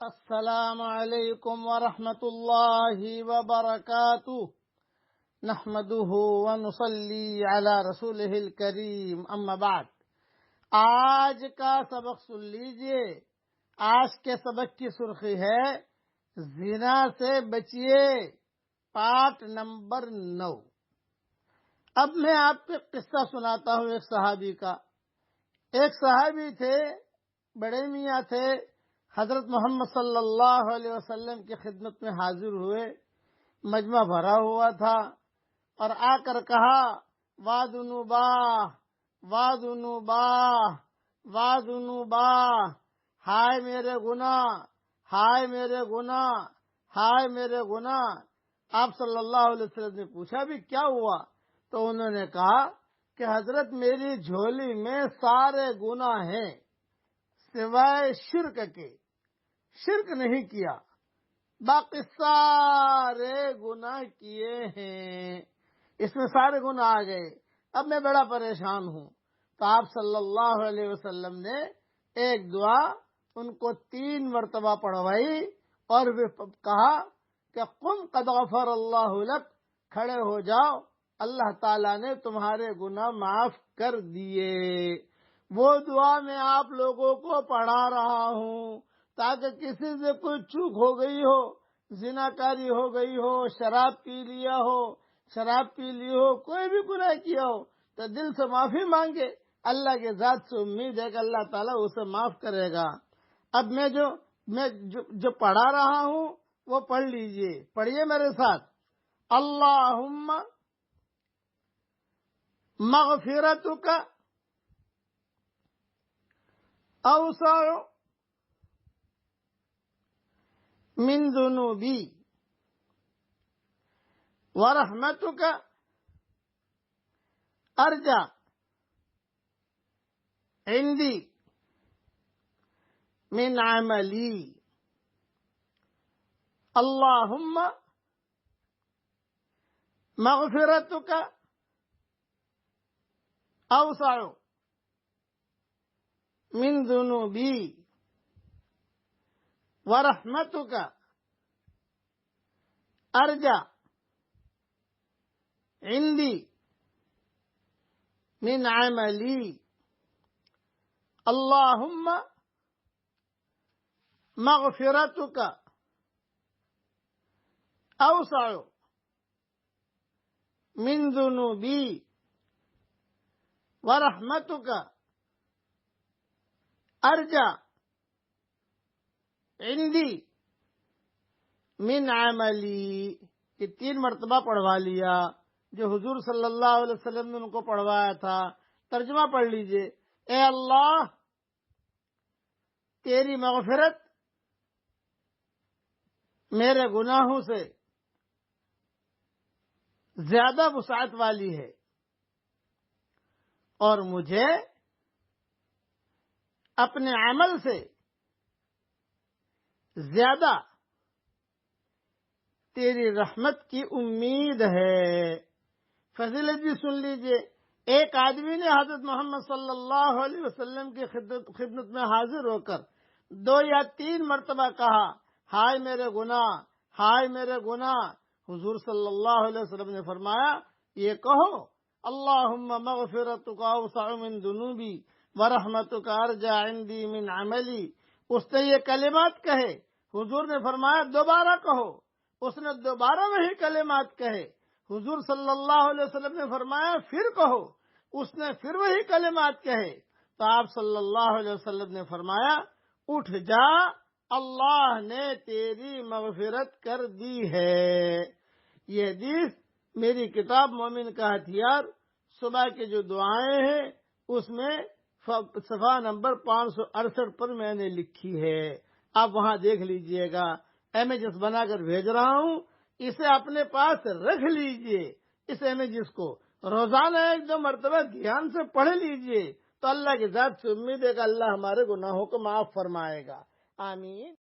السلام علیکم ورحمۃ اللہ وبرکاتہ نحمده ونصلی علی رسولہ الکریم اما بعد۔ آج کا سبق سن لیجئے۔ آج کے سبق کی سرخی ہے زنا سے بچیے، پارٹ نمبر 9۔ اب میں آپ کو قصہ سناتا ہوں ایک صحابی کا۔ ایک صحابی تھے، بڑے میاں تھے، حضرت محمد صلی اللہ علیہ وسلم کی خدمت میں حاضر ہوئے۔ مجمع بھرا ہوا تھا اور آ کر کہا، وَذُنُوبَاہ وَذُنُوبَاہ وَذُنُوبَاہ، ہائے میرے گناہ، ہائے میرے گناہ، ہائے میرے گناہ۔ آپ صلی اللہ علیہ وسلم نے پوچھا بھی کیا ہوا؟ تو انہوں نے کہا کہ حضرت میری جھولی میں سارے گناہ ہیں سوائے شرک کے، شرک نہیں کیا، باقی سارے گناہ کیے ہیں، اس میں سارے گناہ آ گئے، اب میں بڑا پریشان ہوں۔ تو آپ صلی اللہ علیہ وسلم نے ایک دعا ان کو 3 مرتبہ پڑھوائی اور کہا کہ قم قد غفر اللہ لک، کھڑے ہو جاؤ، اللہ تعالیٰ نے تمہارے گناہ معاف کر دیے۔ وہ دعا میں آپ لوگوں کو پڑھا رہا ہوں تاکہ کسی سے کوئی چوک ہو گئی ہو، زناکاری ہو گئی ہو، شراب پی لیا ہو، شراب پی لی ہو، کوئی بھی گناہ کیا ہو تو دل سے معافی مانگے، اللہ کے ذات سے امید ہے کہ اللہ تعالیٰ اسے معاف کرے گا۔ اب میں جو پڑھا رہا ہوں وہ پڑھ لیجئے، پڑھیے میرے ساتھ۔ اللہم مغفرتک اوسع من ذنوبی ورحمتک ارجع عندی من عملی۔ اللہم مغفرتک اوسع من ذنوبی ورحمتک ارجع عندی من عملی۔ اللہم مغفرتک اوسع من ذنوبی ورحمتک ارجع عندی من عملی۔ یہ 3 مرتبہ پڑھوا لیا جو حضور صلی اللہ علیہ وسلم نے ان کو پڑھوایا تھا۔ ترجمہ پڑھ لیجئے۔ اے اللہ، تیری مغفرت میرے گناہوں سے زیادہ وسعت والی ہے اور مجھے اپنے عمل سے زیادہ تیری رحمت کی امید ہے۔ فضیلت بھی سن لیجئے۔ ایک آدمی نے حضرت محمد صلی اللہ علیہ وسلم کی خدمت میں حاضر ہو کر 2 یا 3 مرتبہ کہا، ہائے میرے گناہ، ہائے میرے گناہ۔ حضور صلی اللہ علیہ وسلم نے فرمایا، یہ کہو، اللہم مغفرتک اوسع من ذنوبی ورحمتک ارجع عندی من عملی۔ اس نے یہ کلمات کہے، حضور نے فرمایا دوبارہ کہو، اس نے دوبارہ وہی کلمات کہے، حضور صلی اللہ علیہ وسلم نے فرمایا پھر کہو، اس نے پھر وہی کلمات کہے، تو آپ صلی اللہ علیہ وسلم نے فرمایا اٹھ جا، اللہ نے تیری مغفرت کر دی ہے۔ یہ حدیث میری کتاب مومن کا ہتھیار صبح کی جو دعائیں ہیں اس میں صفحہ نمبر 568 پر میں نے لکھی ہے، آپ وہاں دیکھ لیجئے گا۔ امیجز بنا کر بھیج رہا ہوں، اسے اپنے پاس رکھ لیجئے۔ اس امیجز کو روزانہ 1-2 مرتبہ دھیان سے پڑھ لیجئے تو اللہ کی ذات سے امید ہے کہ اللہ ہمارے گناہوں کو معاف فرمائے گا۔ آمین۔